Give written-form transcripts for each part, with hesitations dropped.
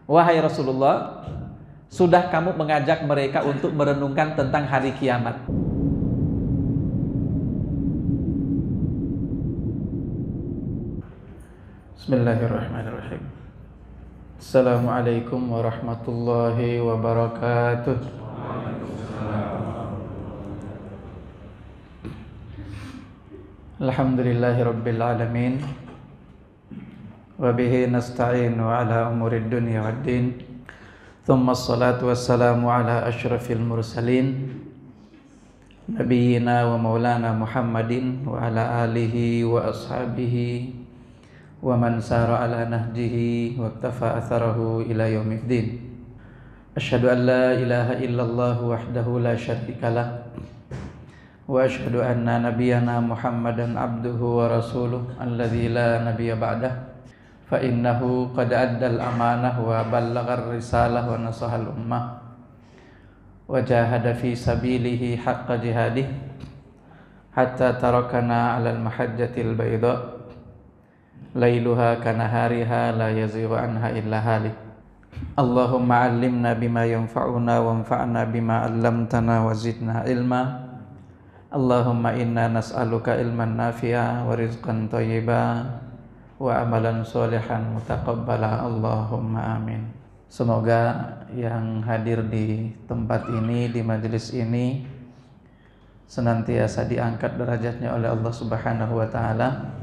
Wahai Rasulullah, sudah kamu mengajak mereka untuk merenungkan tentang hari kiamat. Bismillahirrahmanirrahim. Assalamualaikum warahmatullahi wabarakatuh. Alhamdulillahirabbil alamin. Wa bihi nasta'inu ala umurid dunya waddin. Thumma assalatu wassalamu ala asyrafil mursalin nabiyyina wa maulana Muhammadin wa ala alihi wa ashabihi wa man sara ala nahjihi wa iktafa atharahu ila yaumiddin. Asyhadu an la ilaha illallah wahdahu la syarikalah wa asyhadu anna nabiyyana Muhammadan abduhu wa rasuluh alladzi la nabiyya ba'dah fa innahu qad addal amanah wa ballaghar risalah wa nasahal ummah wa jahada fi sabilihi haqqa jihadih hatta tarakana 'alal mahajjatil bayda lailuha kanahariha la yazighu anha illa halik. Allahumma 'allimna bima yanfa'una wanfa'na bima 'allamtana wa zidna ilma. Allahumma inna nas'aluka ilman nafi'a wa rizqan thayyiba wa amalan sholihan mutaqabbala. Allahumma amin. Semoga yang hadir di tempat ini, di majelis ini, senantiasa diangkat derajatnya oleh Allah Subhanahu wa taala,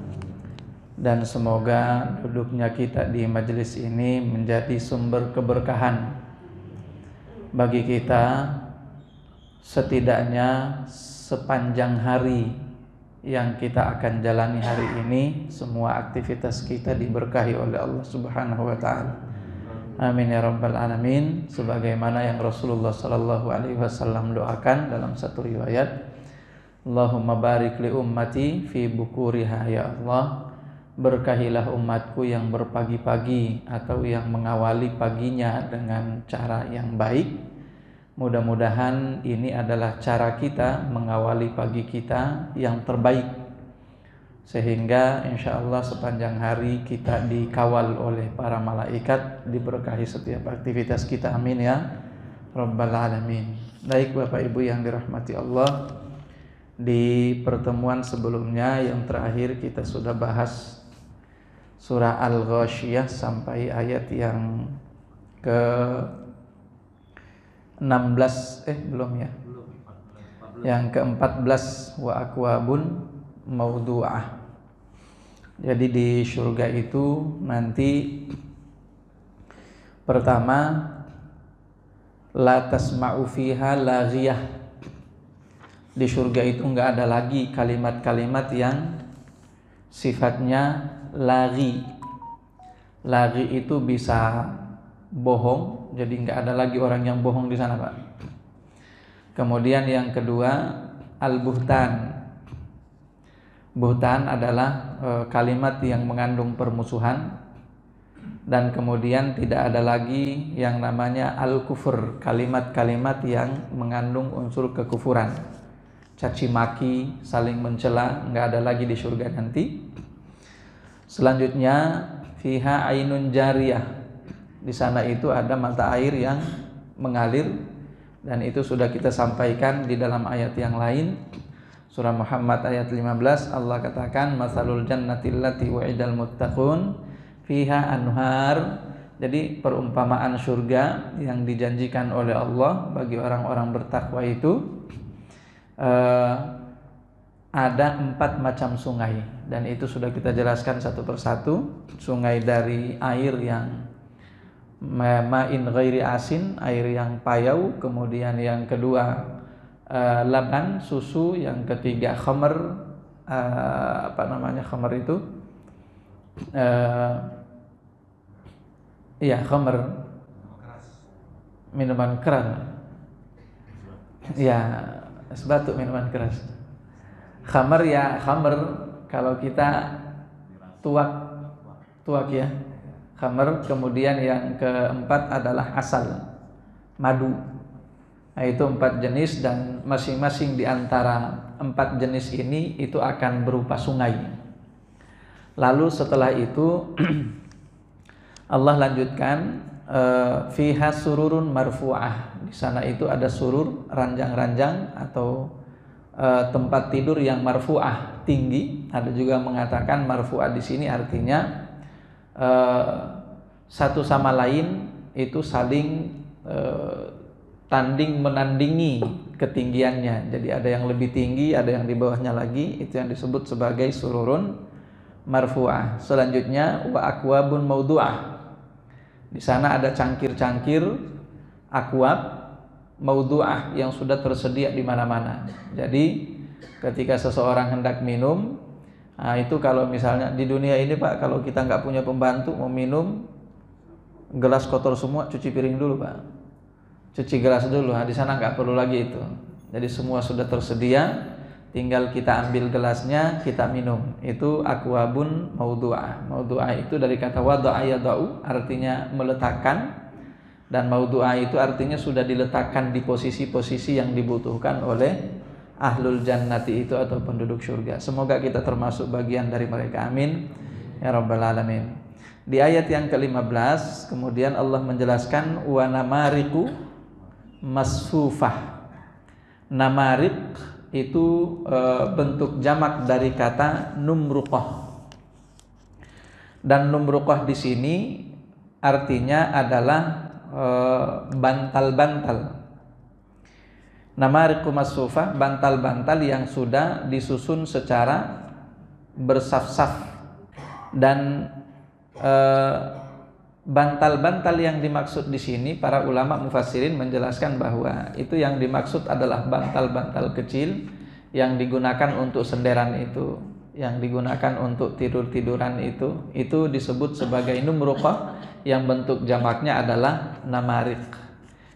dan semoga duduknya kita di majelis ini menjadi sumber keberkahan bagi kita, setidaknya sepanjang hari yang kita akan jalani hari ini. Semua aktivitas kita diberkahi oleh Allah Subhanahu wa taala. Amin ya rabbal alamin. Sebagaimana yang Rasulullah sallallahu alaihi wasallam doakan dalam satu riwayat, Allahumma barik li ummati fi bukuriha, ya Allah, berkahilah umatku yang berpagi-pagi atau yang mengawali paginya dengan cara yang baik. Mudah-mudahan ini adalah cara kita mengawali pagi kita yang terbaik, sehingga insya Allah sepanjang hari kita dikawal oleh para malaikat, diberkahi setiap aktivitas kita. Amin ya rabbal alamin. Baik Bapak Ibu yang dirahmati Allah, di pertemuan sebelumnya yang terakhir kita sudah bahas surah Al-Ghasyiyah sampai ayat yang ke 16 belum ya. Yang ke-14, wa akwabun maudu'ah. Jadi di surga itu nanti pertama, la tasma'u fiha laghiyah. Di surga itu enggak ada lagi kalimat-kalimat yang sifatnya laghi. Laghi itu bisa bohong, jadi nggak ada lagi orang yang bohong di sana, Pak. Kemudian yang kedua, al-buhtan. Buhtan adalah kalimat yang mengandung permusuhan. Dan kemudian tidak ada lagi yang namanya al-kufur, kalimat-kalimat yang mengandung unsur kekufuran, caci maki, saling mencela, nggak ada lagi di surga nanti. Selanjutnya, fiha ainun jariyah. Di sana itu ada mata air yang mengalir, dan itu sudah kita sampaikan di dalam ayat yang lain. Surah Muhammad ayat 15, Allah katakan masalul jannatil lati wa'idal muttaqun fiha anhar. Jadi perumpamaan surga yang dijanjikan oleh Allah bagi orang-orang bertakwa itu ada 4 macam sungai, dan itu sudah kita jelaskan satu persatu. Sungai dari air yang ma'in ghairi asin, air yang payau. Kemudian yang kedua laban, susu. Yang ketiga khamr, khamr itu khamr, minuman keras. Ya, es batu, minuman keras. Khamr ya, khamr kalau kita tuak ya, khamr. Kemudian yang keempat adalah asal, madu. Nah, itu 4 jenis, dan masing-masing di antara 4 jenis ini itu akan berupa sungai. Lalu setelah itu Allah lanjutkan fiha sururun marfu'ah. Di sana itu ada surur, ranjang-ranjang atau tempat tidur yang marfu'ah, tinggi. Ada juga mengatakan marfu'ah di sini artinya satu sama lain itu saling tanding menandingi ketinggiannya. Jadi ada yang lebih tinggi, ada yang di bawahnya lagi. Itu yang disebut sebagai sururun marfu'ah. Selanjutnya wa akwabun maudu'ah. Di sana ada cangkir-cangkir akwab maudu'ah yang sudah tersedia di mana-mana. Jadi ketika seseorang hendak minum, nah itu kalau misalnya di dunia ini Pak, kalau kita nggak punya pembantu mau minum, gelas kotor semua, cuci piring dulu Pak, cuci gelas dulu. Nah, di sana nggak perlu lagi itu. Jadi semua sudah tersedia, tinggal kita ambil gelasnya, kita minum. Itu akwabun maudu'ah. Maudu'ah itu dari kata wada'a yada'u, artinya meletakkan. Dan maudu'ah itu artinya sudah diletakkan di posisi-posisi yang dibutuhkan oleh ahlul jannati itu atau penduduk surga. Semoga kita termasuk bagian dari mereka. Amin ya rabbal alamin. Di ayat yang ke-15 kemudian Allah menjelaskan wa namariqu masfufah. Namariq itu bentuk jamak dari kata numruqah. Dan numruqah di sini artinya adalah bantal-bantal. Namariqu masfufah, bantal-bantal yang sudah disusun secara bersaf-saf. Dan bantal-bantal yang dimaksud di sini para ulama mufassirin menjelaskan bahwa itu yang dimaksud adalah bantal-bantal kecil yang digunakan untuk senderan itu, yang digunakan untuk tidur-tiduran itu disebut sebagai numruqah yang bentuk jamaknya adalah namariq.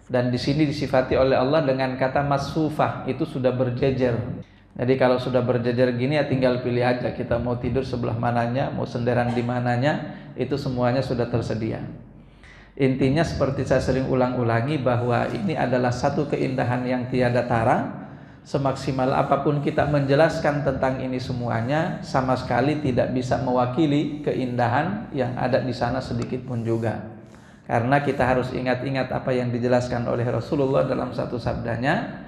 Dan di sini disifati oleh Allah dengan kata masfufah, itu sudah berjejer. Jadi kalau sudah berjejer gini ya tinggal pilih aja kita mau tidur sebelah mananya, mau senderan di mananya, itu semuanya sudah tersedia. Intinya seperti saya sering ulang-ulangi bahwa ini adalah satu keindahan yang tiada tara. Semaksimal apapun kita menjelaskan tentang ini semuanya, sama sekali tidak bisa mewakili keindahan yang ada di sana sedikit pun juga. Karena kita harus ingat-ingat apa yang dijelaskan oleh Rasulullah dalam satu sabdanya,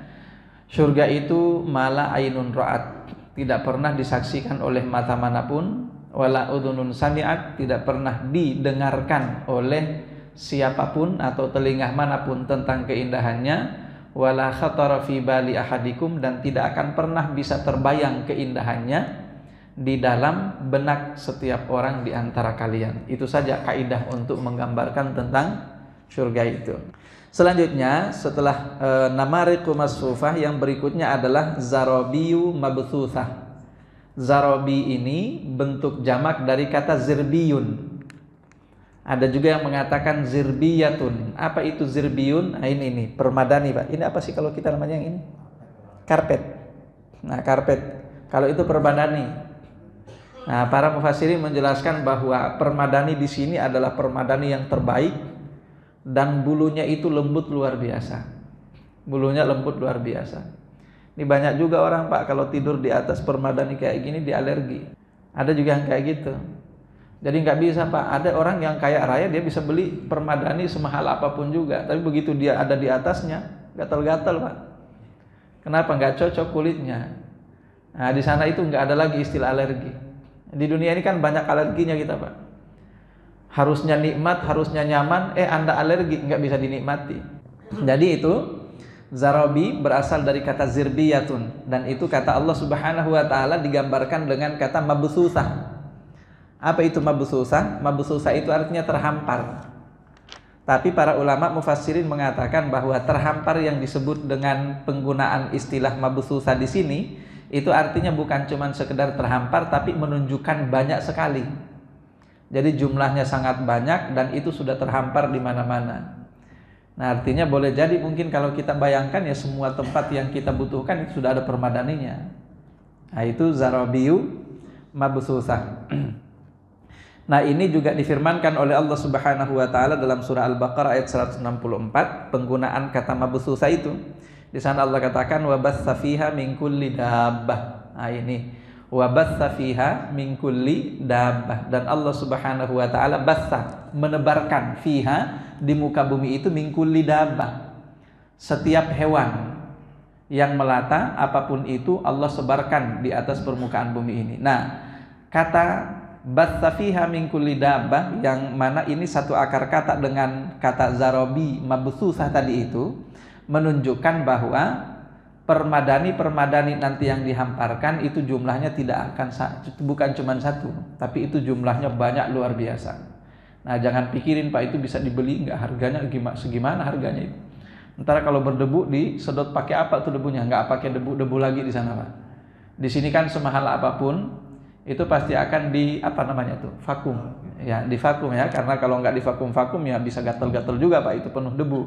surga itu mala ainun ra'at, tidak pernah disaksikan oleh mata manapun, wala udhunun sami'at, tidak pernah didengarkan oleh siapapun atau telinga manapun tentang keindahannya, wala khatara fi bali ahadikum, dan tidak akan pernah bisa terbayang keindahannya di dalam benak setiap orang di antara kalian. Itu saja kaidah untuk menggambarkan tentang surga itu. Selanjutnya setelah namariqu masfufah, yang berikutnya adalah zarabiyu mabthuthah. Zarabi ini bentuk jamak dari kata zirbiyun. Ada juga yang mengatakan zirbiyatun. Apa itu zirbiyun? Nah ini permadani Pak. Ini apa sih kalau kita namanya yang ini? Karpet. Nah karpet. Kalau itu permadani. Nah para mufassirin menjelaskan bahwa permadani di sini adalah permadani yang terbaik dan bulunya itu lembut luar biasa. Bulunya lembut luar biasa. Ini banyak juga orang Pak kalau tidur di atas permadani kayak gini dia alergi. Ada juga yang kayak gitu. Jadi nggak bisa Pak. Ada orang yang kaya raya dia bisa beli permadani semahal apapun juga, tapi begitu dia ada di atasnya gatal-gatal Pak. Kenapa? Nggak cocok kulitnya. Nah di sana itu nggak ada lagi istilah alergi. Di dunia ini kan banyak alerginya kita Pak. Harusnya nikmat, harusnya nyaman, Anda alergi, nggak bisa dinikmati. Jadi itu zarabi berasal dari kata zirbiyatun, dan itu kata Allah Subhanahu wa taala digambarkan dengan kata mabthuthah. Apa itu mabthuthah? Mabthuthah itu artinya terhampar. Tapi para ulama mufassirin mengatakan bahwa terhampar yang disebut dengan penggunaan istilah mabthuthah di sini itu artinya bukan cuma sekedar terhampar, tapi menunjukkan banyak sekali. Jadi jumlahnya sangat banyak dan itu sudah terhampar di mana-mana. Nah artinya boleh jadi mungkin kalau kita bayangkan ya semua tempat yang kita butuhkan itu sudah ada permadaninya. Nah itu zarabiyu mabthuthah. Nah ini juga difirmankan oleh Allah Subhanahu wa taala dalam surah Al-Baqarah ayat 164, penggunaan kata mabthuthah itu. Di sana Allah katakan wa batsa fiha min kulli dabbah. Nah ini Wa batsa fiha min kulli dabbah, dan Allah Subhanahu wa taala batsa, menebarkan, fiha, di muka bumi itu, min kulli dabbah, setiap hewan yang melata apapun itu Allah sebarkan di atas permukaan bumi ini. Nah, kata batsa fiha min kulli dabbah, yang mana ini satu akar kata dengan kata zarabi mabthutsah tadi itu, menunjukkan bahwa permadani nanti yang dihamparkan itu jumlahnya tidak akan bukan cuma satu, tapi itu jumlahnya banyak, luar biasa. Nah, jangan pikirin Pak itu bisa dibeli, enggak, harganya segimana harganya itu. Ntar kalau berdebu disedot pakai apa tuh debunya? Enggak pakai debu lagi di sana Pak. Di sini kan semahal apapun itu pasti akan di vakum. Ya, di vakum ya, karena kalau enggak di vakum ya bisa gatal-gatal juga Pak, itu penuh debu.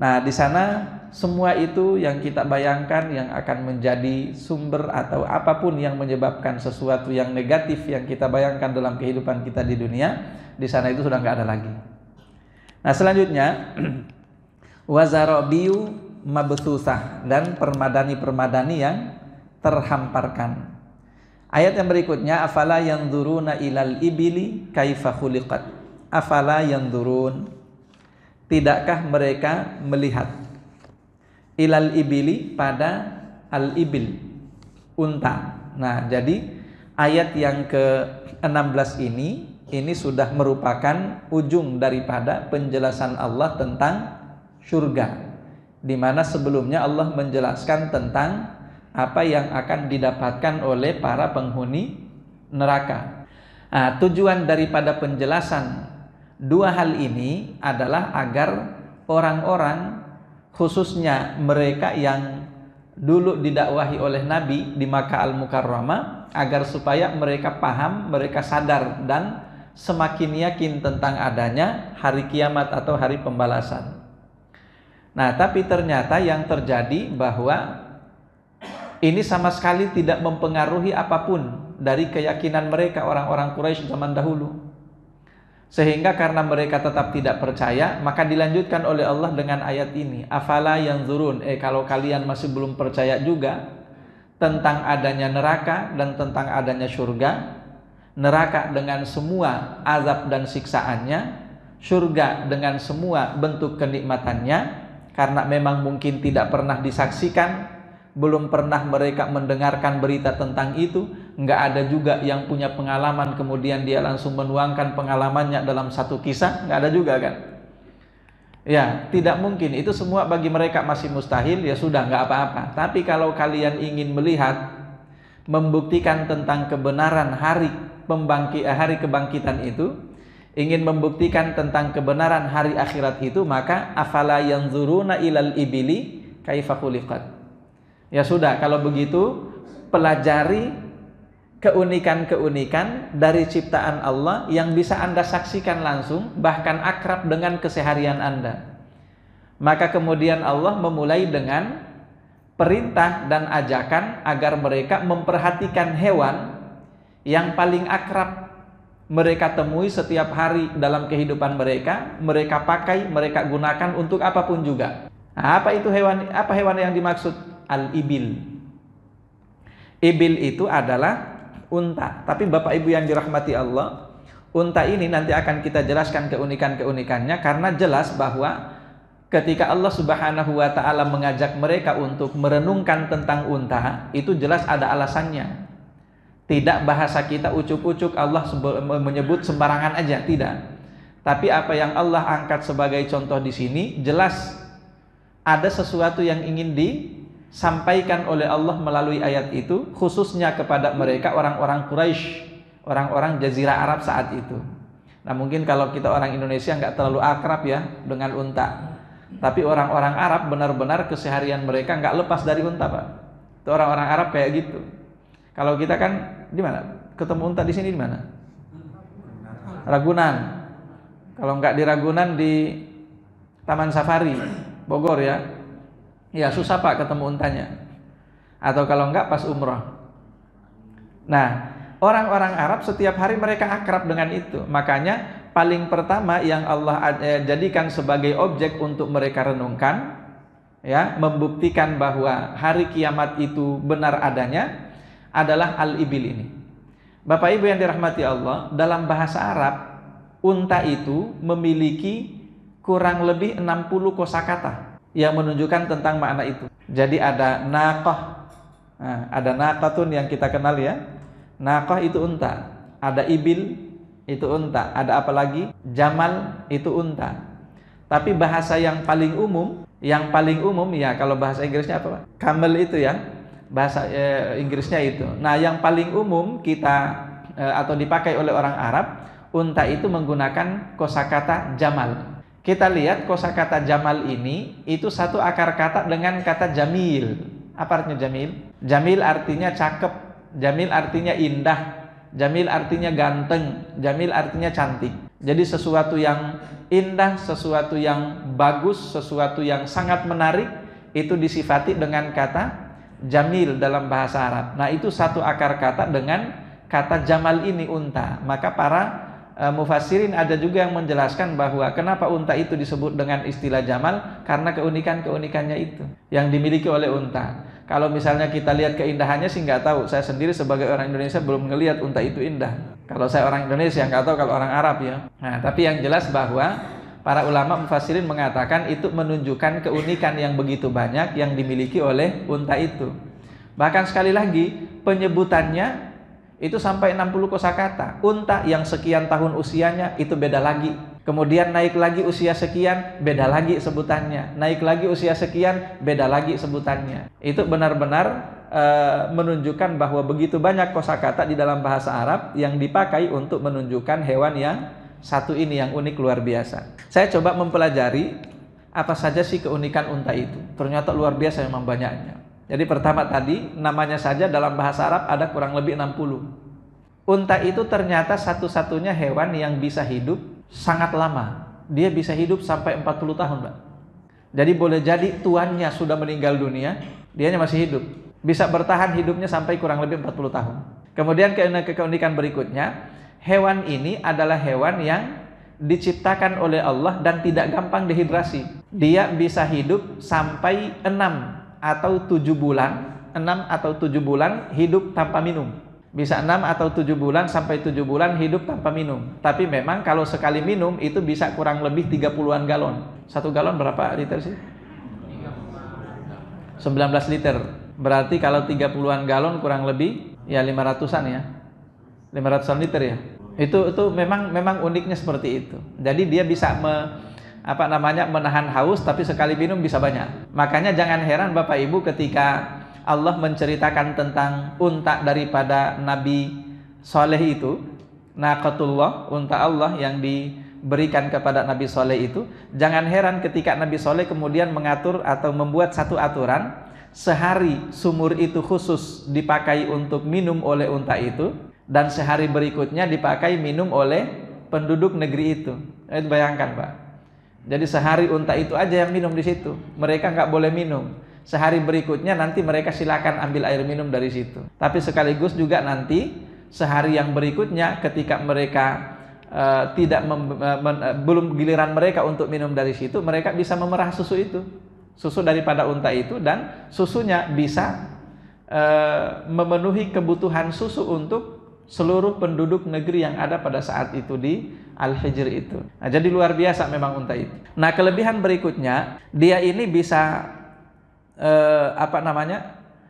Nah, di sana semua itu yang kita bayangkan yang akan menjadi sumber atau apapun yang menyebabkan sesuatu yang negatif yang kita bayangkan dalam kehidupan kita di dunia, di sana itu sudah enggak ada lagi. Nah, selanjutnya wazarabiyu mabthutsah, dan permadani yang terhamparkan. Ayat yang berikutnya, afala yanzuruna ilal ibili kaifa khuliqat. Afala yanzurun, tidakkah mereka melihat, ilal ibili, pada al ibil, unta. Nah, jadi ayat yang ke-16 ini sudah merupakan ujung daripada penjelasan Allah tentang surga, di mana sebelumnya Allah menjelaskan tentang apa yang akan didapatkan oleh para penghuni neraka. Nah, tujuan daripada penjelasan dua hal ini adalah agar orang-orang, khususnya mereka yang dulu didakwahi oleh Nabi di Makkah Al-Mukarramah, agar supaya mereka paham, mereka sadar, dan semakin yakin tentang adanya hari kiamat atau hari pembalasan. Nah, tapi ternyata yang terjadi bahwa ini sama sekali tidak mempengaruhi apapun dari keyakinan mereka, orang-orang Quraisy zaman dahulu. Sehingga karena mereka tetap tidak percaya, maka dilanjutkan oleh Allah dengan ayat ini, afala yanzurun, kalau kalian masih belum percaya juga tentang adanya neraka dan tentang adanya surga, neraka dengan semua azab dan siksaannya, surga dengan semua bentuk kenikmatannya, karena memang mungkin tidak pernah disaksikan, belum pernah mereka mendengarkan berita tentang itu, nggak ada juga yang punya pengalaman kemudian dia langsung menuangkan pengalamannya dalam satu kisah, nggak ada juga kan? Ya, tidak mungkin, itu semua bagi mereka masih mustahil, ya sudah, nggak apa-apa. Tapi kalau kalian ingin melihat, membuktikan tentang kebenaran hari kebangkitan itu, ingin membuktikan tentang kebenaran hari akhirat itu, maka afala yanzuruna ilal ibili kaifa khuliqat. Ya sudah, kalau begitu pelajari keunikan-keunikan dari ciptaan Allah yang bisa Anda saksikan langsung, bahkan akrab dengan keseharian Anda. Maka kemudian Allah memulai dengan perintah dan ajakan agar mereka memperhatikan hewan yang paling akrab mereka temui setiap hari dalam kehidupan mereka, mereka pakai, mereka gunakan untuk apapun juga. Nah, apa itu hewan? Apa hewan yang dimaksud? Al-ibil. Ibil itu adalah unta. Tapi Bapak Ibu yang dirahmati Allah, unta ini nanti akan kita jelaskan keunikan-keunikannya, karena jelas bahwa ketika Allah Subhanahu wa taala mengajak mereka untuk merenungkan tentang unta, itu jelas ada alasannya. Tidak bahasa kita ucuk-ucuk Allah menyebut sembarangan aja, tidak. Tapi apa yang Allah angkat sebagai contoh di sini jelas ada sesuatu yang ingin disampaikan oleh Allah melalui ayat itu, khususnya kepada mereka orang-orang Quraisy, orang-orang Jazirah Arab saat itu. Nah, mungkin kalau kita orang Indonesia nggak terlalu akrab ya dengan unta, tapi orang-orang Arab benar-benar keseharian mereka nggak lepas dari unta, Pak. Itu orang-orang Arab kayak gitu. Kalau kita kan di mana? Ketemu unta di sini di mana? Ragunan. Kalau nggak di Ragunan, di Taman Safari Bogor ya. Ya susah Pak ketemu untanya. Atau kalau nggak pas umroh. Nah, orang-orang Arab setiap hari mereka akrab dengan itu. Makanya paling pertama yang Allah jadikan sebagai objek untuk mereka renungkan, ya, membuktikan bahwa hari kiamat itu benar adanya, adalah al-ibil ini. Bapak Ibu yang dirahmati Allah, dalam bahasa Arab, unta itu memiliki kurang lebih 60 kosakata yang menunjukkan tentang makna itu. Jadi ada naqah. Nah, ada naqatun yang kita kenal ya. Naqah itu unta. Ada ibil itu unta. Ada apa lagi? Jamal itu unta. Tapi bahasa yang paling umum ya kalau bahasa Inggrisnya apa, Pak? Camel itu ya. Bahasa Inggrisnya itu. Nah, yang paling umum kita atau dipakai oleh orang Arab, unta itu menggunakan kosakata jamal. Kita lihat kosakata jamal ini itu satu akar kata dengan kata jamil. Apa artinya jamil? Jamil artinya cakep, jamil artinya indah, jamil artinya ganteng, jamil artinya cantik. Jadi sesuatu yang indah, sesuatu yang bagus, sesuatu yang sangat menarik itu disifati dengan kata jamil dalam bahasa Arab. Nah, itu satu akar kata dengan kata jamal ini unta. Maka para mufassirin ada juga yang menjelaskan bahwa kenapa unta itu disebut dengan istilah jamal, karena keunikannya itu yang dimiliki oleh unta. Kalau misalnya kita lihat keindahannya sih nggak tahu. Saya sendiri sebagai orang Indonesia belum ngelihat unta itu indah. Kalau saya orang Indonesia nggak tahu kalau orang Arab ya. Nah, tapi yang jelas bahwa para ulama mufassirin mengatakan itu menunjukkan keunikan yang begitu banyak yang dimiliki oleh unta itu. Bahkan sekali lagi penyebutannya itu sampai 60 kosakata. Unta yang sekian tahun usianya itu beda lagi. Kemudian naik lagi usia sekian, beda lagi sebutannya. Naik lagi usia sekian, beda lagi sebutannya. Itu benar-benar menunjukkan bahwa begitu banyak kosakata di dalam bahasa Arab yang dipakai untuk menunjukkan hewan yang satu ini yang unik luar biasa. Saya coba mempelajari apa saja sih keunikan unta itu. Ternyata luar biasa memang banyaknya. Jadi pertama tadi namanya saja dalam bahasa Arab ada kurang lebih 60. Unta itu ternyata satu-satunya hewan yang bisa hidup sangat lama. Dia bisa hidup sampai 40 tahun, Pak. Jadi boleh jadi tuannya sudah meninggal dunia, dianya masih hidup. Bisa bertahan hidupnya sampai kurang lebih 40 tahun. Kemudian keunikan berikutnya, hewan ini adalah hewan yang diciptakan oleh Allah dan tidak gampang dehidrasi. Dia bisa hidup sampai 6 atau 7 bulan hidup tanpa minum. Bisa 6 atau 7 bulan sampai 7 bulan hidup tanpa minum. Tapi memang kalau sekali minum itu bisa kurang lebih 30-an galon. 1 galon berapa liter sih? 19 liter. Berarti kalau 30-an galon kurang lebih ya 500-an ya. 500-an liter ya. Itu memang uniknya seperti itu. Jadi dia bisa menahan haus, tapi sekali minum bisa banyak. Makanya jangan heran Bapak Ibu ketika Allah menceritakan tentang unta daripada Nabi Soleh itu, naqatullah, unta Allah yang diberikan kepada Nabi Soleh itu. Jangan heran ketika Nabi Soleh kemudian mengatur atau membuat satu aturan, sehari sumur itu khusus dipakai untuk minum oleh unta itu, dan sehari berikutnya dipakai minum oleh penduduk negeri itu. Itu bayangkan, Pak. Jadi sehari unta itu aja yang minum di situ. Mereka nggak boleh minum. Sehari berikutnya nanti mereka silakan ambil air minum dari situ. Tapi sekaligus juga nanti sehari yang berikutnya ketika mereka belum giliran mereka untuk minum dari situ, mereka bisa memerah susu itu. Susu daripada unta itu, dan susunya bisa memenuhi kebutuhan susu untuk seluruh penduduk negeri yang ada pada saat itu di Al-Hijr itu. Nah, jadi luar biasa memang unta itu. Nah, kelebihan berikutnya, dia ini bisa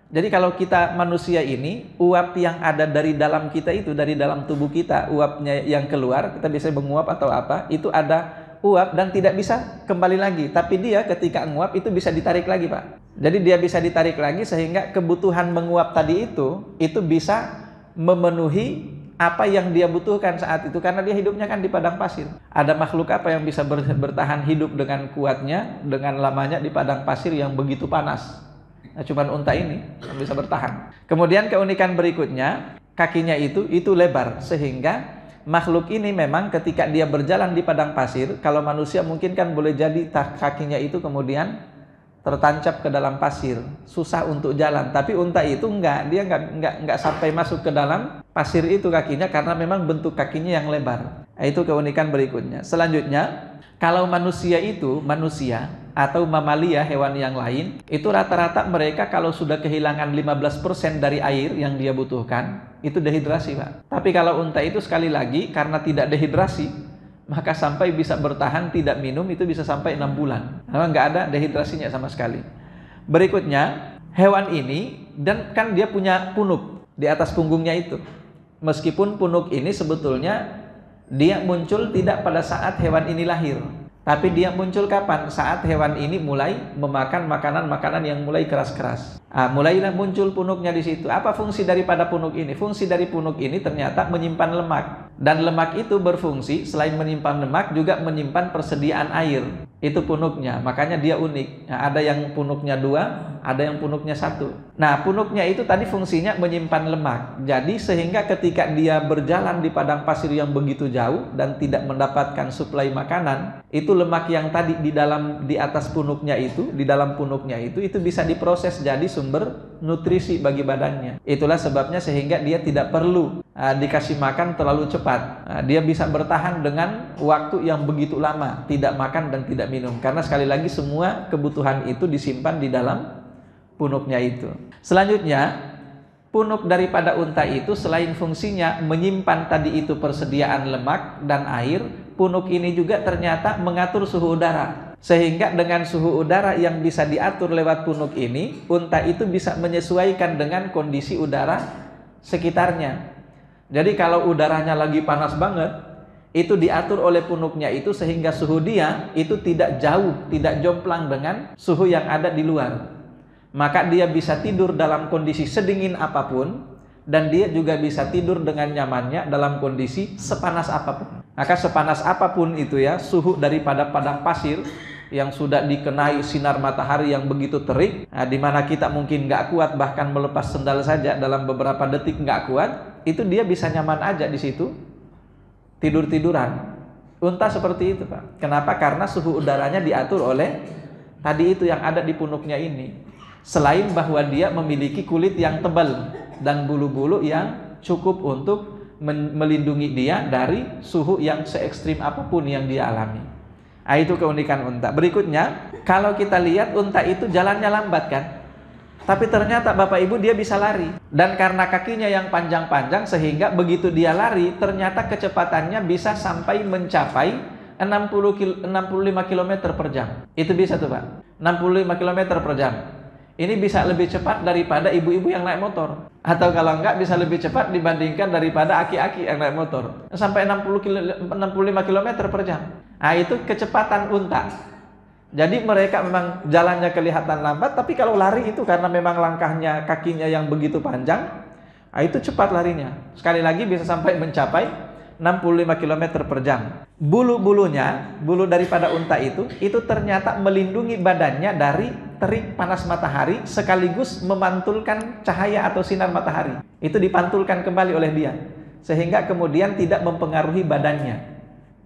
jadi kalau kita manusia ini, uap yang ada dari dalam kita itu, dari dalam tubuh kita, uapnya yang keluar, kita bisa menguap atau apa, itu ada uap dan tidak bisa kembali lagi. Tapi dia ketika menguap itu bisa ditarik lagi, Pak. Jadi dia bisa ditarik lagi sehingga kebutuhan menguap tadi itu bisa memenuhi apa yang dia butuhkan saat itu, karena dia hidupnya kan di padang pasir. Ada makhluk apa yang bisa bertahan hidup dengan kuatnya, dengan lamanya di padang pasir yang begitu panas? Nah, cuman unta ini yang bisa bertahan. Kemudian keunikan berikutnya, kakinya itu lebar sehingga makhluk ini memang ketika dia berjalan di padang pasir, kalau manusia mungkin kan boleh jadi kakinya itu kemudian tertancap ke dalam pasir, susah untuk jalan. Tapi unta itu dia enggak sampai masuk ke dalam pasir itu kakinya, karena memang bentuk kakinya yang lebar. Nah, itu keunikan berikutnya. Selanjutnya, kalau manusia atau mamalia, hewan yang lain, itu rata-rata mereka kalau sudah kehilangan 15% dari air yang dia butuhkan, itu dehidrasi, Pak. Tapi kalau unta itu sekali lagi, karena tidak dehidrasi, maka sampai bisa bertahan tidak minum, itu bisa sampai 6 bulan. Karena nggak ada dehidrasinya sama sekali. Berikutnya, hewan ini, dan kan dia punya punuk di atas punggungnya itu. Meskipun punuk ini sebetulnya dia muncul tidak pada saat hewan ini lahir, tapi dia muncul kapan? Saat hewan ini mulai memakan makanan-makanan yang mulai keras-keras. Mulailah muncul punuknya di situ. Apa fungsi daripada punuk ini? Fungsi dari punuk ini ternyata menyimpan lemak. Dan lemak itu berfungsi selain menyimpan lemak juga menyimpan persediaan air. Itu punuknya. Makanya dia unik. Ada yang punuknya 2, ada yang punuknya 1. Nah, punuknya itu tadi fungsinya menyimpan lemak. Jadi sehingga ketika dia berjalan di padang pasir yang begitu jauh dan tidak mendapatkan suplai makanan, itu lemak yang tadi di atas punuknya itu, di dalam punuknya itu bisa diproses jadi sumber nutrisi bagi badannya. Itulah sebabnya sehingga dia tidak perlu dikasih makan terlalu cepat. Dia bisa bertahan dengan waktu yang begitu lama, tidak makan dan tidak minum. Karena sekali lagi semua kebutuhan itu disimpan di dalam punuknya itu. Selanjutnya, punuk daripada unta itu selain fungsinya menyimpan tadi itu persediaan lemak dan air, punuk ini juga ternyata mengatur suhu udara. Sehingga dengan suhu udara yang bisa diatur lewat punuk ini, unta itu bisa menyesuaikan dengan kondisi udara sekitarnya. Jadi kalau udaranya lagi panas banget, itu diatur oleh punuknya itu sehingga suhu dia itu tidak jauh, tidak jomplang dengan suhu yang ada di luar. Maka dia bisa tidur dalam kondisi sedingin apapun, dan dia juga bisa tidur dengan nyamannya dalam kondisi sepanas apapun. Maka sepanas apapun itu ya, suhu daripada padang pasir yang sudah dikenai sinar matahari yang begitu terik, di mana kita mungkin nggak kuat, bahkan melepas sendal saja dalam beberapa detik nggak kuat, itu dia bisa nyaman aja di situ, tidur-tiduran. Unta seperti itu, Pak. Kenapa? Karena suhu udaranya diatur oleh tadi itu yang ada di punuknya ini. Selain bahwa dia memiliki kulit yang tebal dan bulu-bulu yang cukup untuk melindungi dia dari suhu yang se ekstrim apapun yang dia alami. Itu keunikan unta. Berikutnya, kalau kita lihat unta itu jalannya lambat kan, tapi ternyata Bapak Ibu dia bisa lari. Dan karena kakinya yang panjang-panjang sehingga begitu dia lari, ternyata kecepatannya bisa sampai mencapai 65 km per jam. Itu bisa tuh, Pak. 65 km per jam. Ini bisa lebih cepat daripada ibu-ibu yang naik motor. Atau kalau enggak bisa lebih cepat dibandingkan daripada aki-aki yang naik motor. Sampai 65 km per jam. Itu kecepatan unta. Jadi mereka memang jalannya kelihatan lambat, tapi kalau lari itu karena memang langkahnya, kakinya yang begitu panjang, itu cepat larinya. Sekali lagi bisa sampai mencapai 65 km per jam. Bulu-bulunya, bulu daripada unta itu ternyata melindungi badannya dari terik panas matahari sekaligus memantulkan cahaya atau sinar matahari. Itu dipantulkan kembali oleh dia, sehingga kemudian tidak mempengaruhi badannya.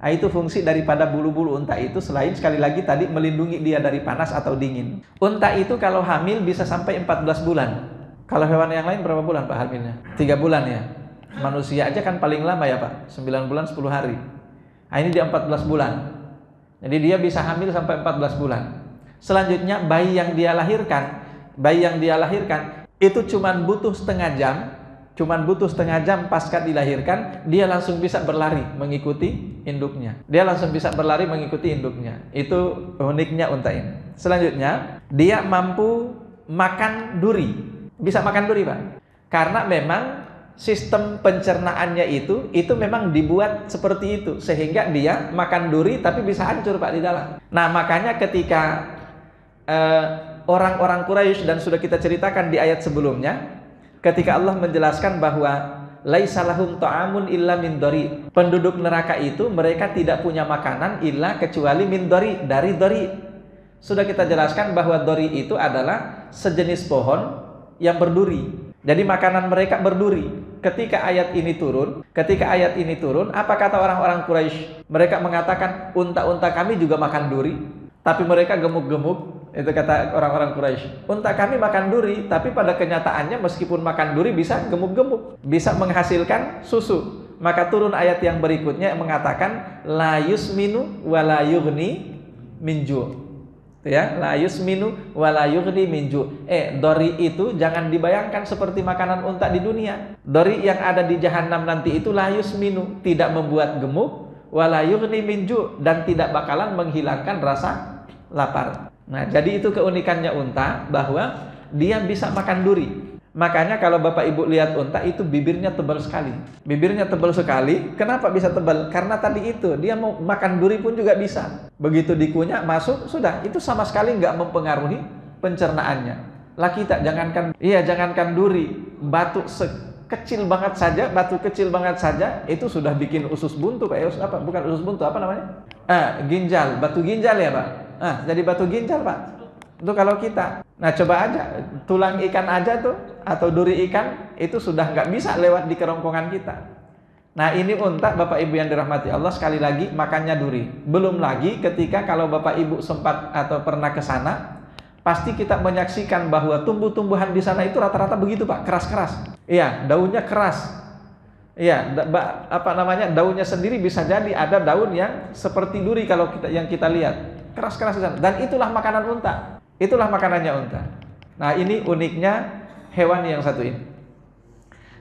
Itu fungsi daripada bulu-bulu unta itu, selain sekali lagi tadi melindungi dia dari panas atau dingin. Unta itu kalau hamil bisa sampai 14 bulan. Kalau hewan yang lain berapa bulan Pak hamilnya? 3 bulan ya. Manusia aja kan paling lama ya Pak, 9 bulan 10 hari. Ini dia 14 bulan. Jadi dia bisa hamil sampai 14 bulan. Selanjutnya bayi yang dia lahirkan itu cuman butuh setengah jam pasca dilahirkan, dia langsung bisa berlari mengikuti induknya. Itu uniknya unta ini. Selanjutnya, dia mampu makan duri. Bisa makan duri, Pak. Karena memang sistem pencernaannya itu memang dibuat seperti itu, sehingga dia makan duri tapi bisa hancur Pak di dalam. Nah, makanya ketika orang-orang Quraisy, dan sudah kita ceritakan di ayat sebelumnya, ketika Allah menjelaskan bahwa laisa lahum ta'amun illa min dori, penduduk neraka itu mereka tidak punya makanan illa kecuali min dori, dari dori. Sudah kita jelaskan bahwa dori itu adalah sejenis pohon yang berduri. Jadi makanan mereka berduri. Ketika ayat ini turun, apa kata orang-orang Quraisy? Mereka mengatakan unta-unta kami juga makan duri, tapi mereka gemuk-gemuk. Itu kata orang-orang Quraisy. Unta kami makan duri, tapi pada kenyataannya meskipun makan duri bisa gemuk-gemuk, bisa menghasilkan susu. Maka turun ayat yang berikutnya yang mengatakan la yusminu wa la yughni min ju'. Ya, la yusminu wa la yughni min ju'. Dori itu jangan dibayangkan seperti makanan unta di dunia. Dori yang ada di jahanam nanti itu la yusminu, tidak membuat gemuk, wa la yughni min ju', dan tidak bakalan menghilangkan rasa lapar. Nah, jadi itu keunikannya unta, bahwa dia bisa makan duri. Makanya kalau Bapak Ibu lihat unta itu bibirnya tebal sekali. Bibirnya tebal sekali. Kenapa bisa tebal? Karena tadi itu dia mau makan duri pun juga bisa. Begitu dikunyah masuk, sudah, itu sama sekali nggak mempengaruhi pencernaannya. Lah kita jangankan duri, batu kecil banget saja itu sudah bikin usus buntu, Pak. Bukan usus buntu, apa namanya? Ginjal, batu ginjal ya, Pak. Jadi batu ginjal, Pak. Itu kalau kita. Nah, coba aja tulang ikan aja tuh, atau duri ikan itu sudah nggak bisa lewat di kerongkongan kita. Nah, ini unta, Bapak Ibu yang dirahmati Allah, sekali lagi makannya duri. Belum lagi ketika kalau Bapak Ibu sempat atau pernah ke sana, pasti kita menyaksikan bahwa tumbuh-tumbuhan di sana itu rata-rata begitu, Pak, keras-keras. Iya, daunnya keras. Iya, daunnya sendiri bisa jadi ada daun yang seperti duri kalau kita lihat. Keras-keras di sana. Dan itulah makanan unta. Itulah makanannya unta. Nah, ini uniknya hewan yang satu ini.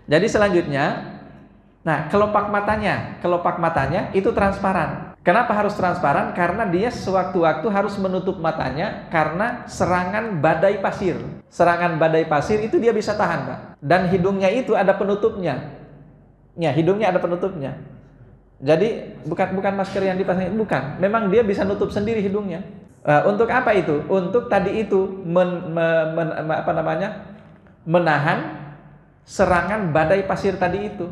Jadi selanjutnya, nah, kelopak matanya itu transparan. Kenapa harus transparan? Karena dia sewaktu-waktu harus menutup matanya karena serangan badai pasir. Serangan badai pasir itu dia bisa tahan, Pak. Dan hidungnya itu ada penutupnya. Ya, hidungnya ada penutupnya. Jadi bukan masker yang dipasang, bukan. Memang dia bisa nutup sendiri hidungnya. Untuk apa itu? Untuk tadi itu menahan serangan badai pasir tadi itu.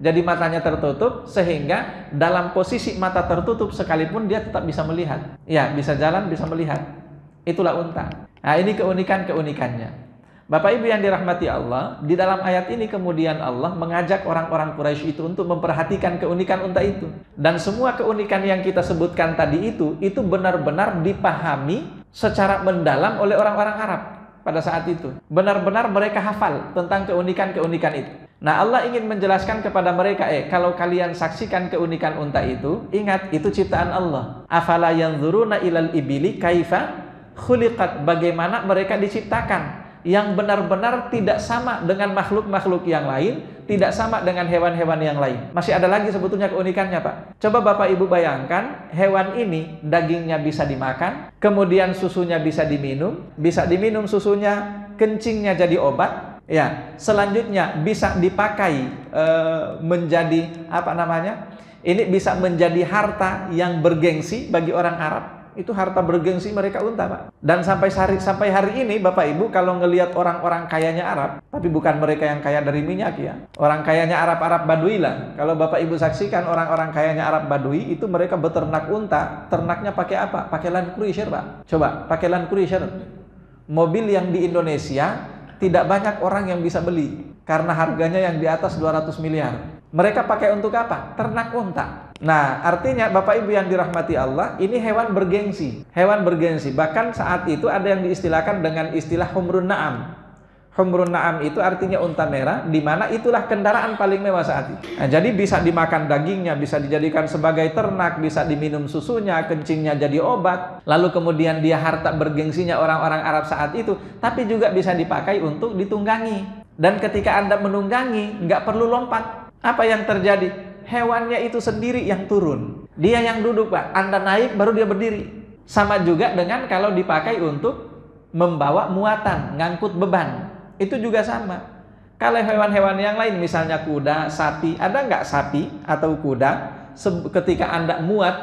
Jadi matanya tertutup sehingga dalam posisi mata tertutup sekalipun dia tetap bisa melihat. Ya, bisa jalan, bisa melihat. Itulah unta. Nah, ini keunikannya. Bapak Ibu yang dirahmati Allah, di dalam ayat ini kemudian Allah mengajak orang-orang Quraisy itu untuk memperhatikan keunikan unta itu. Dan semua keunikan yang kita sebutkan tadi itu benar-benar dipahami secara mendalam oleh orang-orang Arab pada saat itu. Benar-benar mereka hafal tentang keunikan-keunikan itu. Nah, Allah ingin menjelaskan kepada mereka, kalau kalian saksikan keunikan unta itu, ingat, itu ciptaan Allah. Afala yanzuruna ilal ibili kaifa khuliqat, bagaimana mereka diciptakan, yang benar-benar tidak sama dengan makhluk-makhluk yang lain, tidak sama dengan hewan-hewan yang lain. Masih ada lagi sebetulnya keunikannya, Pak. Coba Bapak Ibu bayangkan, hewan ini dagingnya bisa dimakan, kemudian susunya bisa diminum susunya, kencingnya jadi obat. Ya, selanjutnya bisa dipakai menjadi ini bisa menjadi harta yang bergengsi bagi orang Arab. Itu harta bergengsi mereka unta, Pak. Dan sampai hari ini Bapak Ibu kalau ngelihat orang-orang kayanya Arab, tapi bukan mereka yang kaya dari minyak ya. Orang kayanya Arab Badui lah. Kalau Bapak Ibu saksikan orang-orang kayanya Arab Badui itu mereka beternak unta, ternaknya pakai apa? Pakai Land Cruiser, Pak. Coba, pakai Land Cruiser. Mobil yang di Indonesia tidak banyak orang yang bisa beli karena harganya yang di atas 200 miliar. Mereka pakai untuk apa? Ternak unta. Nah, artinya Bapak Ibu yang dirahmati Allah, ini hewan bergengsi. Hewan bergengsi. Bahkan saat itu ada yang diistilahkan dengan istilah humrun na'am. Humrun na'am itu artinya unta merah, di mana itulah kendaraan paling mewah saat itu. Nah, jadi bisa dimakan dagingnya, bisa dijadikan sebagai ternak, bisa diminum susunya, kencingnya jadi obat. Lalu kemudian dia harta bergengsinya orang-orang Arab saat itu, tapi juga bisa dipakai untuk ditunggangi. Dan ketika Anda menunggangi, nggak perlu lompat. Apa yang terjadi? Hewannya itu sendiri yang turun. Dia yang duduk, Pak. Anda naik, baru dia berdiri. Sama juga dengan kalau dipakai untuk membawa muatan, ngangkut beban. Itu juga sama. Kalau hewan-hewan yang lain, misalnya kuda, sapi, ada nggak sapi atau kuda, ketika Anda muat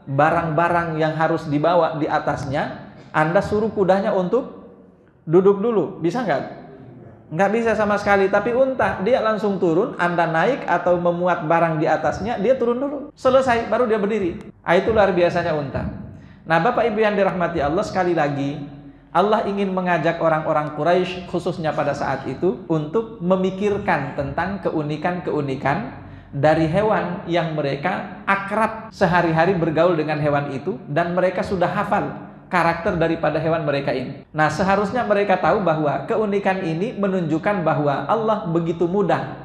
barang-barang yang harus dibawa di atasnya, Anda suruh kudanya untuk duduk dulu. Bisa nggak? Nggak bisa sama sekali. Tapi unta, dia langsung turun, Anda naik atau memuat barang di atasnya, dia turun dulu. Selesai, baru dia berdiri. Itu luar biasanya unta. Nah, Bapak Ibu yang dirahmati Allah, sekali lagi, Allah ingin mengajak orang-orang Quraisy khususnya pada saat itu untuk memikirkan tentang keunikan-keunikan dari hewan yang mereka akrab sehari-hari bergaul dengan hewan itu, dan mereka sudah hafal karakter daripada hewan mereka ini. Nah, seharusnya mereka tahu bahwa keunikan ini menunjukkan bahwa Allah begitu mudah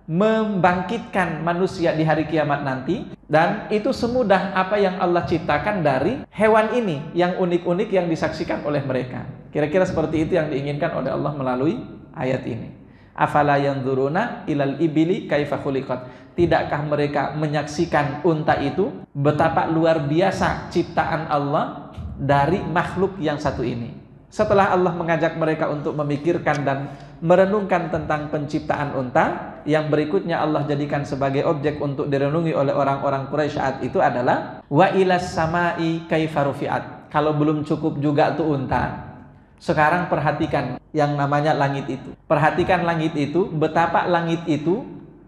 membangkitkan manusia di hari kiamat nanti, dan itu semudah apa yang Allah ciptakan dari hewan ini yang unik-unik yang disaksikan oleh mereka. Kira-kira seperti itu yang diinginkan oleh Allah melalui ayat ini. Afala yanzuruna ilal ibili kaifa khuliqat. Tidakkah mereka menyaksikan unta itu, betapa luar biasa ciptaan Allah dari makhluk yang satu ini. Setelah Allah mengajak mereka untuk memikirkan dan merenungkan tentang penciptaan unta, yang berikutnya Allah jadikan sebagai objek untuk direnungi oleh orang-orang Quraisy saat itu adalah wa ilas samai kaifa rufi'at. Kalau belum cukup juga tuh unta, sekarang perhatikan yang namanya langit itu. Perhatikan langit itu, betapa langit itu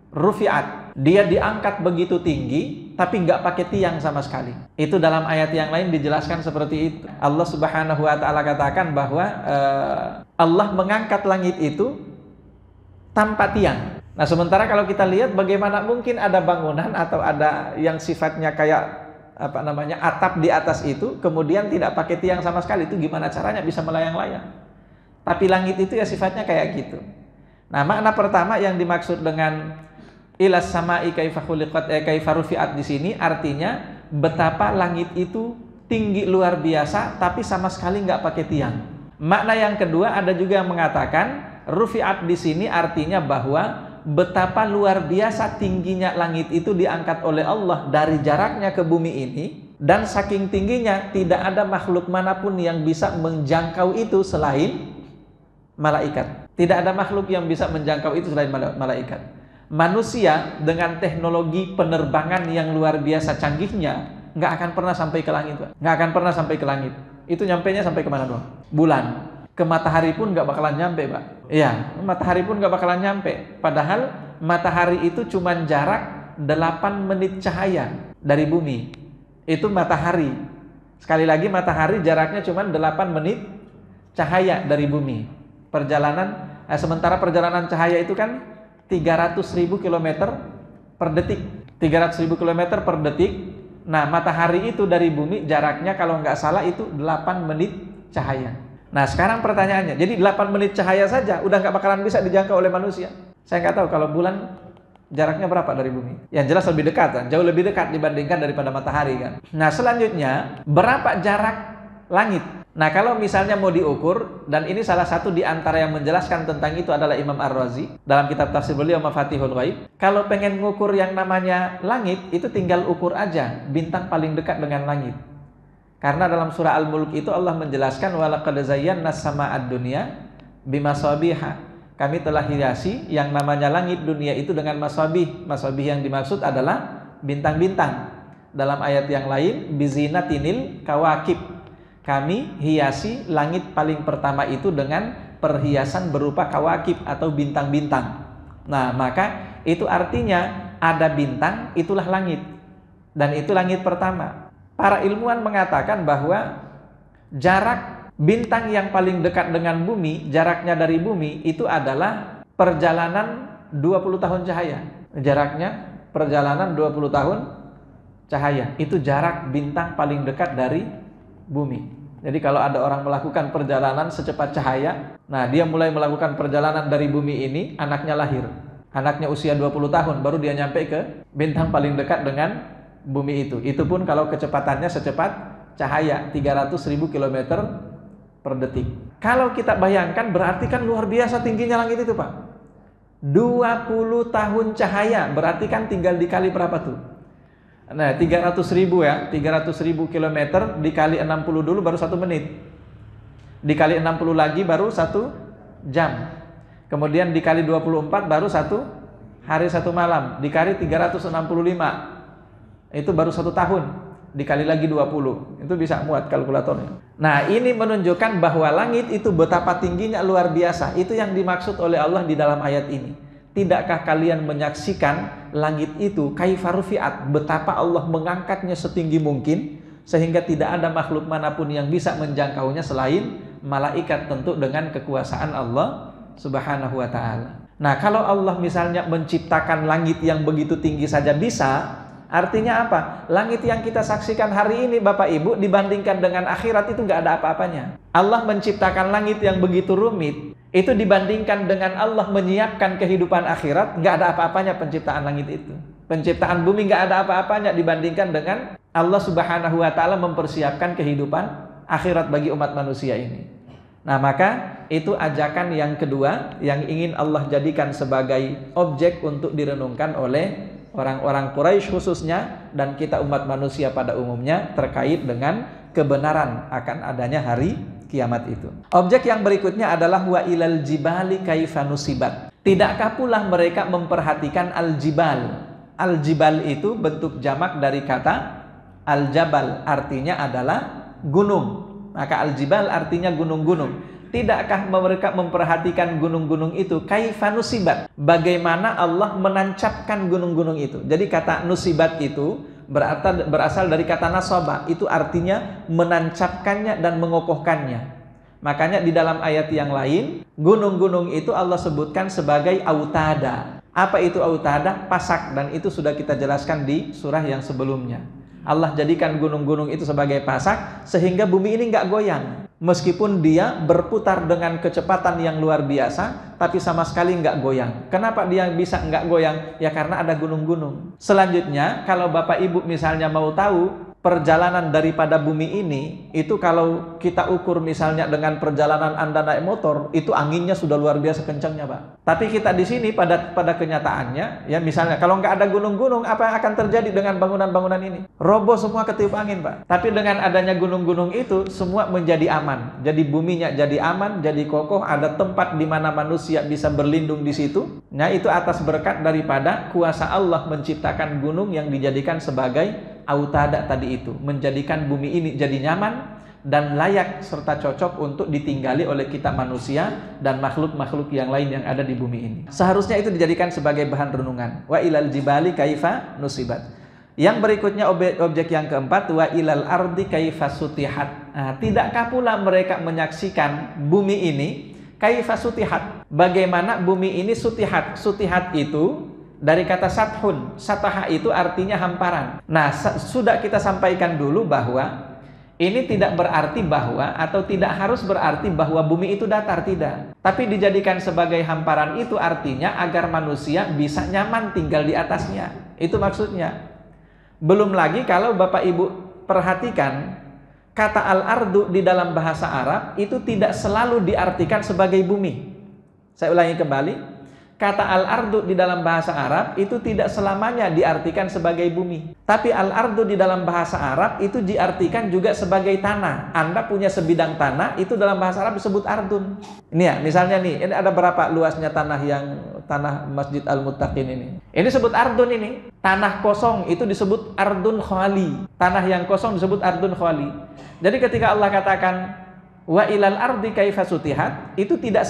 rufi'at. Dia diangkat begitu tinggi, tapi nggak pakai tiang sama sekali. Itu dalam ayat yang lain dijelaskan seperti itu. Allah Subhanahu wa Ta'ala katakan bahwa Allah mengangkat langit itu tanpa tiang. Nah, sementara kalau kita lihat bagaimana mungkin ada bangunan atau ada yang sifatnya kayak atap di atas itu, kemudian tidak pakai tiang sama sekali, itu gimana caranya bisa melayang-layang? Tapi langit itu ya sifatnya kayak gitu. Nah, makna pertama yang dimaksud dengan ilas samai kaifa khuliqat kaifa rufi'at di sini artinya betapa langit itu tinggi luar biasa tapi sama sekali nggak pakai tiang. Makna yang kedua ada juga yang mengatakan rufi'at di sini artinya bahwa betapa luar biasa tingginya langit itu diangkat oleh Allah dari jaraknya ke bumi ini, dan saking tingginya tidak ada makhluk manapun yang bisa menjangkau itu selain malaikat. Tidak ada makhluk yang bisa menjangkau itu selain malaikat. Manusia dengan teknologi penerbangan yang luar biasa canggihnya nggak akan pernah sampai ke langit, Pak. Nggak akan pernah sampai ke langit. Itu nyampainya sampai kemana doang? Bulan. Ke matahari pun nggak bakalan nyampe, Pak. Iya, matahari pun nggak bakalan nyampe. Padahal matahari itu cuma jarak 8 menit cahaya dari bumi. Itu matahari. Sekali lagi matahari jaraknya cuma 8 menit cahaya dari bumi. Sementara perjalanan cahaya itu kan 300.000 km per detik. 300.000 km per detik. Nah, matahari itu dari bumi jaraknya kalau nggak salah itu 8 menit cahaya. Nah, sekarang pertanyaannya, jadi 8 menit cahaya saja udah nggak bakalan bisa dijangkau oleh manusia. Saya nggak tahu kalau bulan jaraknya berapa dari bumi. Yang jelas lebih dekat kan? Jauh lebih dekat dibandingkan daripada matahari kan. Nah, selanjutnya berapa jarak langit? Nah, kalau misalnya mau diukur, dan ini salah satu di antara yang menjelaskan tentang itu adalah Imam Ar-Razi dalam kitab tafsir beliau Mafatihul Ghaib. Kalau pengen ngukur yang namanya langit, itu tinggal ukur aja bintang paling dekat dengan langit. Karena dalam surah Al-Mulk itu Allah menjelaskan walaqad zayyana as-sama'ad dunya bimasabiha. Kami telah hiasi yang namanya langit dunia itu dengan masabih. Masabih yang dimaksud adalah bintang-bintang. Dalam ayat yang lain bizinatinil kawakib. Kami hiasi langit paling pertama itu dengan perhiasan berupa kawakib atau bintang-bintang. Nah, maka itu artinya ada bintang, itulah langit. Dan itu langit pertama. Para ilmuwan mengatakan bahwa jarak bintang yang paling dekat dengan bumi, jaraknya dari bumi itu adalah perjalanan 20 tahun cahaya. Jaraknya perjalanan 20 tahun cahaya. Itu jarak bintang paling dekat dari bumi. Jadi kalau ada orang melakukan perjalanan secepat cahaya, nah dia mulai melakukan perjalanan dari bumi ini, anaknya lahir. Anaknya usia 20 tahun, baru dia nyampe ke bintang paling dekat dengan bumi itu. Itu pun kalau kecepatannya secepat cahaya, 300.000 km per detik. Kalau kita bayangkan, berarti kan luar biasa tingginya langit itu, Pak. 20 tahun cahaya, berarti kan tinggal dikali berapa tuh? Nah, 300.000 ya, 300.000 km dikali 60 dulu baru 1 menit. Dikali 60 lagi baru 1 jam. Kemudian dikali 24 baru 1 hari 1 malam. Dikali 365. Itu baru 1 tahun. Dikali lagi 20. Itu bisa muat kalkulatornya. Nah, ini menunjukkan bahwa langit itu betapa tingginya luar biasa. Itu yang dimaksud oleh Allah di dalam ayat ini. Tidakkah kalian menyaksikan langit itu kaifa rufi'at, betapa Allah mengangkatnya setinggi mungkin sehingga tidak ada makhluk manapun yang bisa menjangkaunya selain malaikat, tentu dengan kekuasaan Allah Subhanahu wa ta'ala. Nah, kalau Allah misalnya menciptakan langit yang begitu tinggi saja bisa, Artinya apa? Langit yang kita saksikan hari ini Bapak Ibu dibandingkan dengan akhirat itu nggak ada apa-apanya. Allah menciptakan langit yang begitu rumit, itu dibandingkan dengan Allah menyiapkan kehidupan akhirat, nggak ada apa-apanya penciptaan langit itu. Penciptaan bumi nggak ada apa-apanya dibandingkan dengan Allah Subhanahu wa Ta'ala mempersiapkan kehidupan akhirat bagi umat manusia ini. Nah, maka itu ajakan yang kedua yang ingin Allah jadikan sebagai objek untuk direnungkan oleh orang-orang Quraisy khususnya dan kita umat manusia pada umumnya terkait dengan kebenaran akan adanya hari kiamat itu. Objek yang berikutnya adalah wa ilal jibali kaifa nusibat. Tidakkah pula mereka memperhatikan al-jibal? Al-jibal itu bentuk jamak dari kata al-jabal, artinya adalah gunung. Maka al-jibal artinya gunung-gunung. Tidakkah mereka memperhatikan gunung-gunung itu? Kaifa nusibat. Bagaimana Allah menancapkan gunung-gunung itu. Jadi kata nusibat itu berasal dari kata nasaba. Itu artinya menancapkannya dan mengokohkannya. Makanya di dalam ayat yang lain, gunung-gunung itu Allah sebutkan sebagai autada. Apa itu autada? Pasak. Dan itu sudah kita jelaskan di surah yang sebelumnya. Allah jadikan gunung-gunung itu sebagai pasak sehingga bumi ini nggak goyang. Meskipun dia berputar dengan kecepatan yang luar biasa, tapi sama sekali nggak goyang. Kenapa dia bisa nggak goyang? Ya karena ada gunung-gunung. Selanjutnya, kalau Bapak Ibu misalnya mau tahu perjalanan daripada bumi ini, itu kalau kita ukur misalnya dengan perjalanan Anda naik motor, itu anginnya sudah luar biasa kencangnya, Pak. Tapi kita di sini pada kenyataannya, ya misalnya kalau nggak ada gunung-gunung, apa yang akan terjadi dengan bangunan-bangunan ini? Roboh semua ketiup angin, Pak. Tapi dengan adanya gunung-gunung itu, semua menjadi aman. Jadi buminya jadi aman, jadi kokoh, ada tempat di mana manusia bisa berlindung di situ. Nah, itu atas berkat daripada kuasa Allah menciptakan gunung yang dijadikan sebagai autada tadi itu, menjadikan bumi ini jadi nyaman dan layak serta cocok untuk ditinggali oleh kita manusia dan makhluk-makhluk yang lain yang ada di bumi ini. Seharusnya itu dijadikan sebagai bahan renungan. Wa ilal jibali kaifa nusibat. Yang berikutnya objek yang keempat, wa ilal ardi kaifa sutihat. Nah, tidakkah pula mereka menyaksikan bumi ini kaifa sutihat? Bagaimana bumi ini sutihat? Sutihat itu dari kata sathun. Sataha itu artinya hamparan. Nah, sudah kita sampaikan dulu bahwa ini tidak berarti bahwa atau tidak harus berarti bahwa bumi itu datar, tidak. Tapi dijadikan sebagai hamparan itu artinya agar manusia bisa nyaman tinggal di atasnya. Itu maksudnya. Belum lagi kalau Bapak Ibu perhatikan kata al-ardu di dalam bahasa Arab itu tidak selalu diartikan sebagai bumi. Saya ulangi kembali. Kata al-ardu di dalam bahasa Arab itu tidak selamanya diartikan sebagai bumi. Tapi al-ardu di dalam bahasa Arab itu diartikan juga sebagai tanah. Anda punya sebidang tanah, itu dalam bahasa Arab disebut ardun. Ini ya, misalnya nih, ini ada berapa luasnya tanah Masjid Al-Muttaqin ini. Ini disebut ardun ini. Tanah kosong itu disebut ardun khali. Tanah yang kosong disebut ardun khali. Jadi ketika Allah katakan wa ilal ardi kaifa sutihat, itu tidak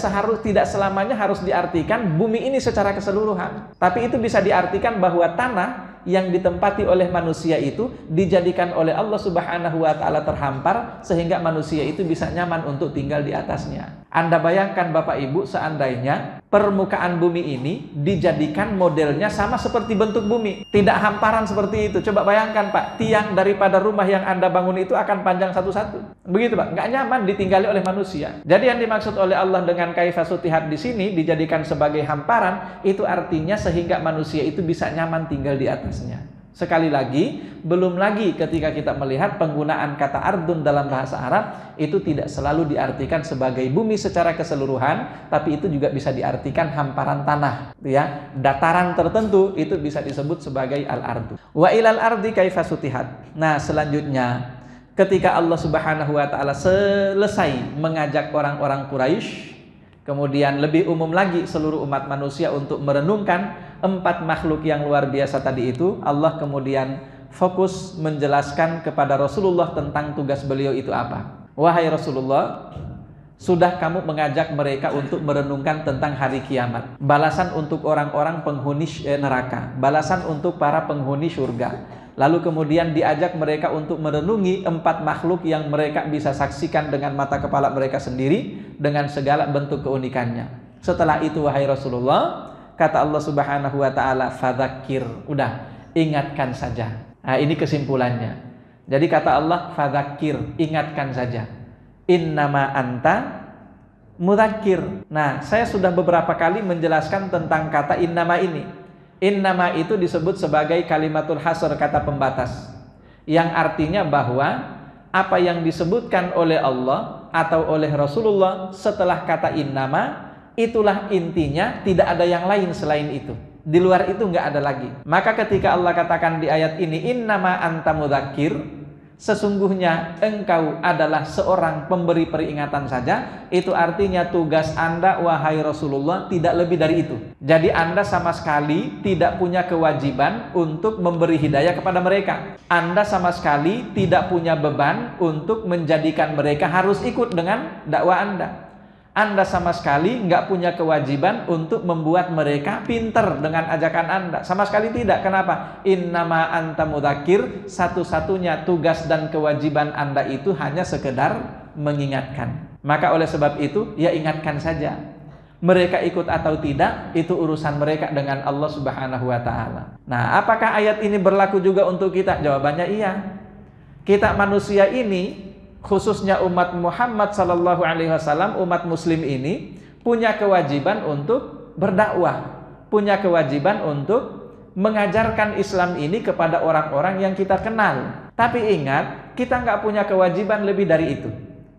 selamanya harus diartikan bumi ini secara keseluruhan. Tapi itu bisa diartikan bahwa tanah yang ditempati oleh manusia itu dijadikan oleh Allah Subhanahu wa Ta'ala terhampar sehingga manusia itu bisa nyaman untuk tinggal di atasnya. Anda bayangkan Bapak Ibu, seandainya permukaan bumi ini dijadikan modelnya sama seperti bentuk bumi, tidak hamparan seperti itu. Coba bayangkan Pak, tiang daripada rumah yang Anda bangun itu akan panjang satu-satu. Begitu Pak, nggak nyaman ditinggali oleh manusia. Jadi yang dimaksud oleh Allah dengan kaifa sutihat di sini dijadikan sebagai hamparan, itu artinya sehingga manusia itu bisa nyaman tinggal di atasnya. Sekali lagi, belum lagi ketika kita melihat penggunaan kata ardun dalam bahasa Arab itu tidak selalu diartikan sebagai bumi secara keseluruhan, tapi itu juga bisa diartikan hamparan tanah, ya. Dataran tertentu itu bisa disebut sebagai al-ardu. Wa ilal ardi kaifa sutihat. Nah, selanjutnya ketika Allah Subhanahu wa Ta'ala selesai mengajak orang-orang Quraisy, kemudian lebih umum lagi seluruh umat manusia untuk merenungkan 4 makhluk yang luar biasa tadi itu, Allah kemudian fokus menjelaskan kepada Rasulullah tentang tugas beliau itu apa. Wahai Rasulullah, sudah kamu mengajak mereka untuk merenungkan tentang hari kiamat, balasan untuk orang-orang penghuni neraka, balasan untuk para penghuni surga. Lalu kemudian diajak mereka untuk merenungi 4 makhluk yang mereka bisa saksikan dengan mata kepala mereka sendiri dengan segala bentuk keunikannya. Setelah itu wahai Rasulullah, kata Allah Subhanahu wa Ta'ala, fadzakir. Udah, ingatkan saja. Nah, ini kesimpulannya. Jadi kata Allah, fadzakir, ingatkan saja. Innama anta mudzakir. Nah, saya sudah beberapa kali menjelaskan tentang kata innama ini. Innama itu disebut sebagai kalimatul hasr, kata pembatas, yang artinya bahwa apa yang disebutkan oleh Allah atau oleh Rasulullah setelah kata innama, itulah intinya, tidak ada yang lain selain itu. Di luar itu nggak ada lagi. Maka ketika Allah katakan di ayat ini, innama anta mudzakir, sesungguhnya engkau adalah seorang pemberi peringatan saja, itu artinya tugas Anda, wahai Rasulullah, tidak lebih dari itu. Jadi Anda sama sekali tidak punya kewajiban untuk memberi hidayah kepada mereka. Anda sama sekali tidak punya beban untuk menjadikan mereka harus ikut dengan dakwah Anda. Anda sama sekali nggak punya kewajiban untuk membuat mereka pinter dengan ajakan Anda. Sama sekali tidak. Kenapa? Innama anta mudzakir, satu-satunya tugas dan kewajiban Anda itu hanya sekedar mengingatkan. Maka oleh sebab itu, ya ingatkan saja. Mereka ikut atau tidak, itu urusan mereka dengan Allah Subhanahu wa Ta'ala. Nah, apakah ayat ini berlaku juga untuk kita? Jawabannya iya. Kita manusia ini, khususnya umat Muhammad sallallahu alaihi wasallam, umat muslim ini punya kewajiban untuk berdakwah, punya kewajiban untuk mengajarkan Islam ini kepada orang-orang yang kita kenal. Tapi ingat, kita nggak punya kewajiban lebih dari itu.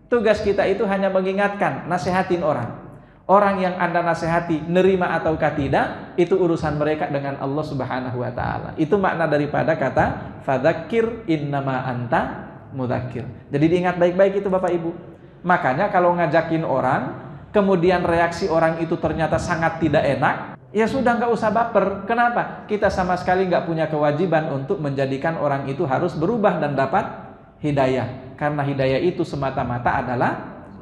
Tugas kita itu hanya mengingatkan, nasihatin orang. Orang yang Anda nasihati, nerima ataukah tidak, itu urusan mereka dengan Allah Subhanahu wa Ta'ala. Itu makna daripada kata fadzakir innama anta mudzakir. Jadi diingat baik-baik itu Bapak Ibu. Makanya kalau ngajakin orang, kemudian reaksi orang itu ternyata sangat tidak enak, ya sudah, nggak usah baper. Kenapa? Kita sama sekali nggak punya kewajiban untuk menjadikan orang itu harus berubah dan dapat hidayah. Karena hidayah itu semata-mata adalah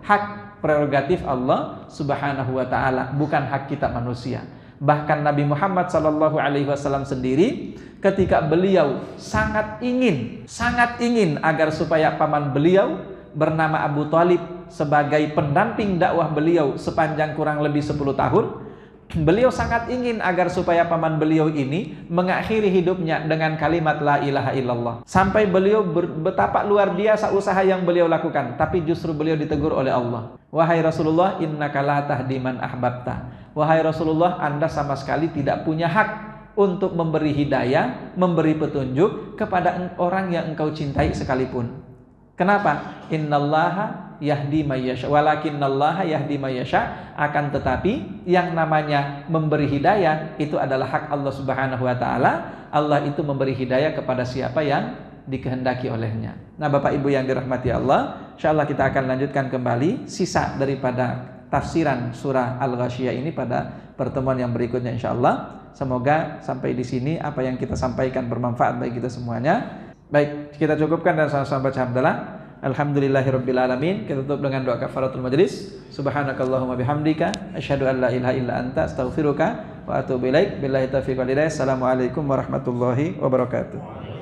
hak prerogatif Allah Subhanahu wa Ta'ala, bukan hak kita manusia. Bahkan Nabi Muhammad sallallahu alaihi wasallam sendiri, ketika beliau sangat ingin agar supaya paman beliau bernama Abu Thalib sebagai pendamping dakwah beliau sepanjang kurang lebih 10 tahun, beliau sangat ingin agar supaya paman beliau ini mengakhiri hidupnya dengan kalimat la ilaha illallah. Sampai beliau betapa luar biasa usaha yang beliau lakukan, tapi justru beliau ditegur oleh Allah. Wahai Rasulullah, innaka la tahdi man ahbabta. Wahai Rasulullah, Anda sama sekali tidak punya hak untuk memberi hidayah, memberi petunjuk kepada orang yang engkau cintai sekalipun. Kenapa? Innallaha yahdi may yasha, walakinnallaha yahdi may yasha. Akan tetapi yang namanya memberi hidayah itu adalah hak Allah Subhanahu wa Ta'ala. Allah itu memberi hidayah kepada siapa yang dikehendaki olehnya. Nah, Bapak Ibu yang dirahmati Allah, insyaallah kita akan lanjutkan kembali sisa daripada tafsiran surah Al-Ghasyiyah ini pada pertemuan yang berikutnya insyaallah. Semoga sampai di sini apa yang kita sampaikan bermanfaat bagi kita semuanya. Baik, kita cukupkan dan sama-sama baca hamdalah. Alhamdulillahirabbil alamin. Kita tutup dengan doa kafaratul majlis. Subhanakallahumma bihamdika asyhadu an la ilaha illa anta astaghfiruka wa atubu ilaik. Billahi taufiq wal hidayah. Assalamualaikum warahmatullahi wabarakatuh.